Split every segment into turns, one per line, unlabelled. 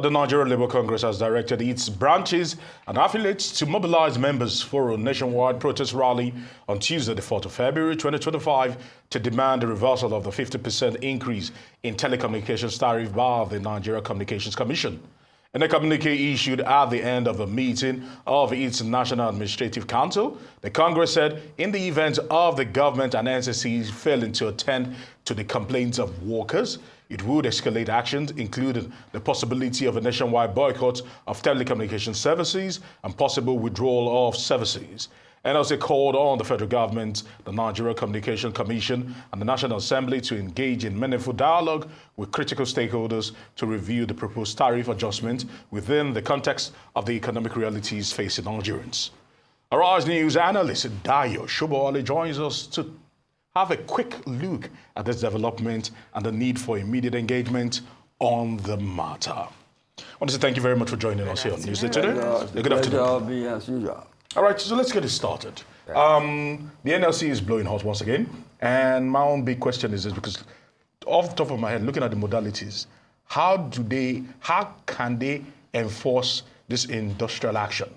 The Nigerian Labour Congress has directed its branches and affiliates to mobilize members for a nationwide protest rally on Tuesday, the 4th of February 2025, to demand the reversal of the 50% increase in telecommunications tariff by the Nigeria Communications Commission. In a communique issued at the end of a meeting of its National Administrative Council, the Congress said in the event of the government and NCC failing to attend to the complaints of workers, it would escalate actions, including the possibility of a nationwide boycott of telecommunication services and possible withdrawal of services. NLC called on the federal government, the Nigeria Communications Commission, and the National Assembly to engage in meaningful dialogue with critical stakeholders to review the proposed tariff adjustment within the context of the economic realities facing Nigerians. Arise News analyst Dayo Sobowale joins us to have a quick look at this development and the need for immediate engagement on the matter. I want to say thank you very much for joining us here on Newsday today. Good afternoon.
As usual.
All right, so let's get it started. The NLC is blowing hot once again, and my own big question is this, because off the top of my head, looking at the modalities, how can they enforce this industrial action?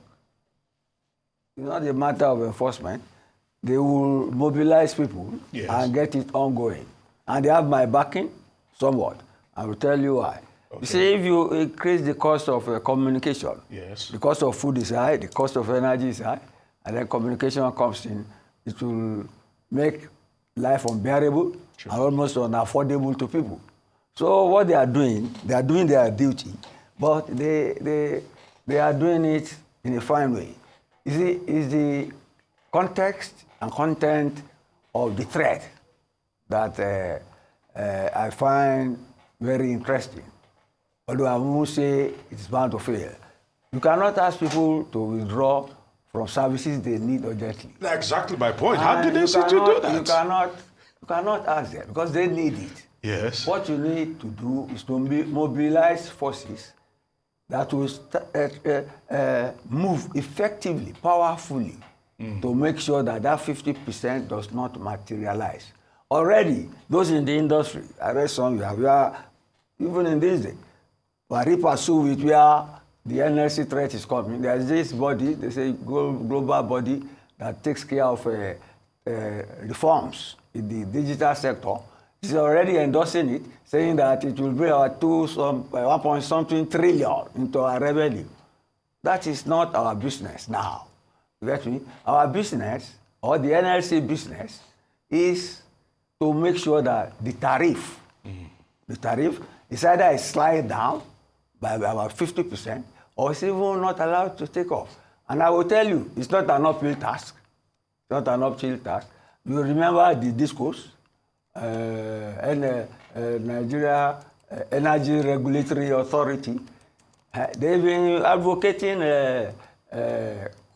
It's not a matter of enforcement. They will mobilize people and get it ongoing. And they have my backing somewhat. I will tell you why. Okay. You see, if you increase the cost of communication, the cost of food is high, the cost of energy is high, and then communication comes in, it will make life unbearable and almost unaffordable to people. So what they are doing their duty, but they are doing it in a fine way. You see, it's the context and content of the threat that I find very interesting. Although I won't say it's bound to fail. You cannot ask people to withdraw from services they need urgently.
That's exactly my point. How did they say to do that?
You cannot ask them because they need it.
Yes.
What you need to do is to mobilize forces that will move effectively, powerfully, to make sure that that 50% does not materialize. Already, those in the industry, I read some, we are, even in this day, we are pursuing it where the NLC threat is coming. There's this body, they say global body, that takes care of reforms in the digital sector. It's already endorsing it, saying that it will bring our 1.something trillion into our revenue. That is not our business now. You get me? Our business, or the NLC business, is to make sure that the tariff is either a slide down by about 50%, or it's even not allowed to take off. And I will tell you, it's not an uphill task. It's not an uphill task. You remember the discourse, Nigeria Energy Regulatory Authority, they've been advocating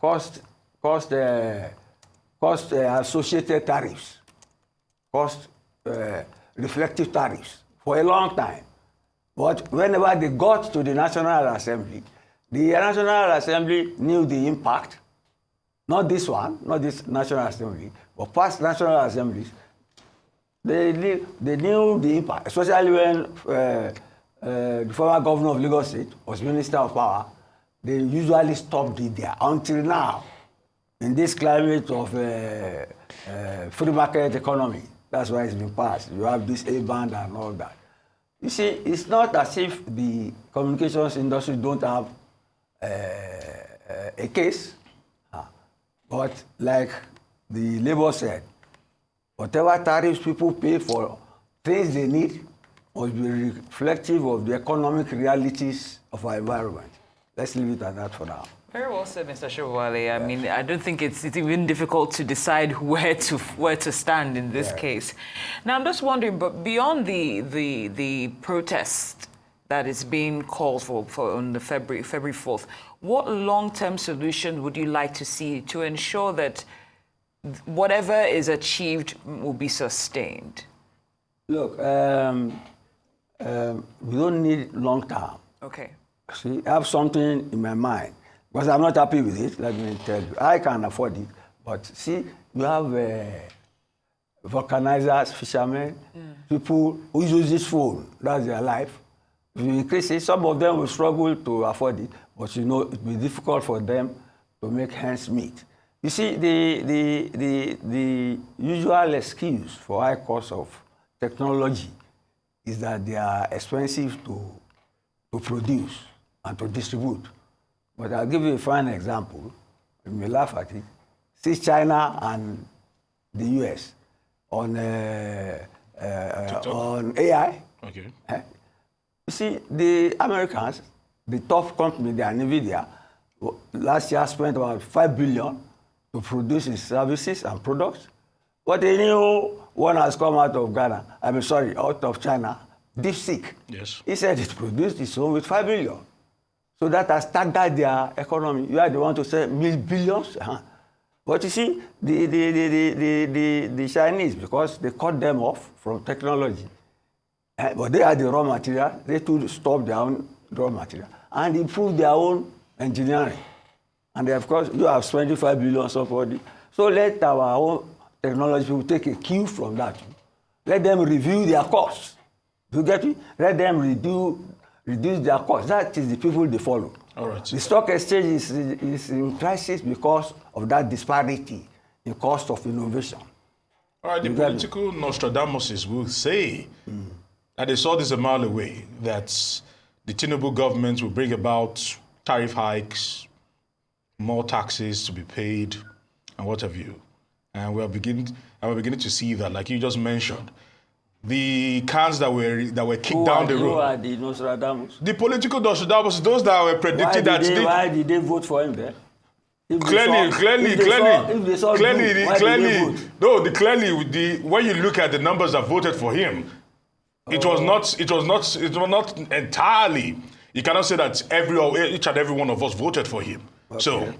cost associated tariffs, cost reflective tariffs for a long time. But whenever they got to the National Assembly knew the impact. Not this one, not this National Assembly, but past National Assemblies, they knew the impact, especially when the former governor of Lagos State was Minister of Power. They usually stopped it there until now. In this climate of free market economy, that's why it's been passed. You have this A-band and all that. You see, it's not as if the communications industry don't have a case, but like the labor said, whatever tariffs people pay for things they need must be reflective of the economic realities of our environment. Let's leave it at that for now.
Very well said, Mr. Sobowale. I mean, I don't think it's even difficult to decide where to stand in this case. Now, I'm just wondering, but beyond the protest that is being called for on the February 4th, what long-term solution would you like to see to ensure that whatever is achieved will be sustained?
Look, we don't need long-term.
Okay.
See, I have something in my mind. Because I'm not happy with it, let me tell you. I can afford it. But see, you have vulcanizers, fishermen, people who use this phone. That's their life. If you increase it, some of them will struggle to afford it, but you know it will be difficult for them to make ends meet. You see, the usual excuse for high cost of technology is that they are expensive to produce and to distribute. But I'll give you a fine example. You may laugh at it. See China and the US on AI.
Okay.
You see, the Americans, the top company, the NVIDIA, last year spent about $5 billion to produce its services and products. But a new one has come out of out of China, DeepSeek.
Yes.
He said it produced its own with $5 billion. So that has staggered their economy. You are the one to say billions. But you see, the Chinese, because they cut them off from technology, but they are the raw material, they too stop their own raw material and improve their own engineering. And of course, you have 25 billion somebody. So let our own technology people take a cue from that. Let them review their costs. Do you get it? Let them reduce their costs. That is the people they follow.
All right.
The stock exchange is in crisis because of that disparity in cost of innovation.
All right, the political Nostradamuses will say that they saw this a mile away, that the Tinubu government will bring about tariff hikes, more taxes to be paid, and what have you. And we're beginning to see that, like you just mentioned, the cans that were kicked down the road.
Who are the Nostradamus?
The political Nostradamus, those that were predicting
why did they vote for him then?
Clearly. When you look at the numbers that voted for him, it was not entirely. You cannot say that each and every one of us voted for him. Okay. So,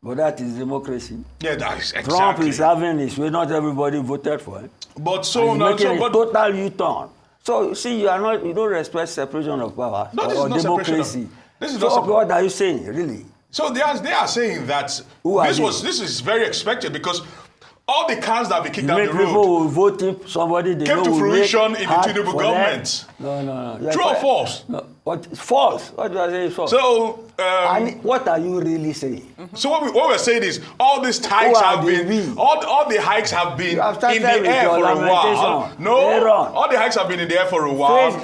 but that is democracy.
Yeah, that's exactly.
Trump is having his way. Not everybody voted for him.
But
total U-turn. So see, you don't respect separation of power or democracy. What are you saying, really?
So they are saying that this is very expected because all the cars that we kicked down the road
people will vote somebody they
came to fruition in the Tinubu government.
No.
True or false?
No, but it's false. What do I say is false?
So
what are you really saying?
So what we're saying is all these hikes have been all the hikes have been in the air for a while. No, all the hikes have been in the air for a while.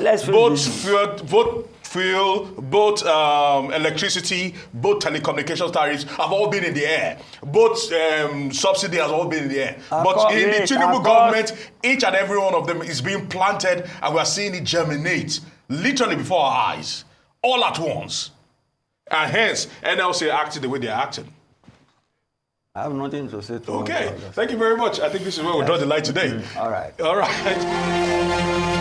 Both fuel, both electricity, both telecommunications tariffs have all been in the air. Both subsidy has all been in the air. But in the Tinubu government, each and every one of them is being planted and we are seeing it germinate literally before our eyes, all at once. And hence, NLC acted the way they are acting.
I have nothing to say to
Okay, thank you very much. I think this is where we'll draw the line today.
All right.
All right.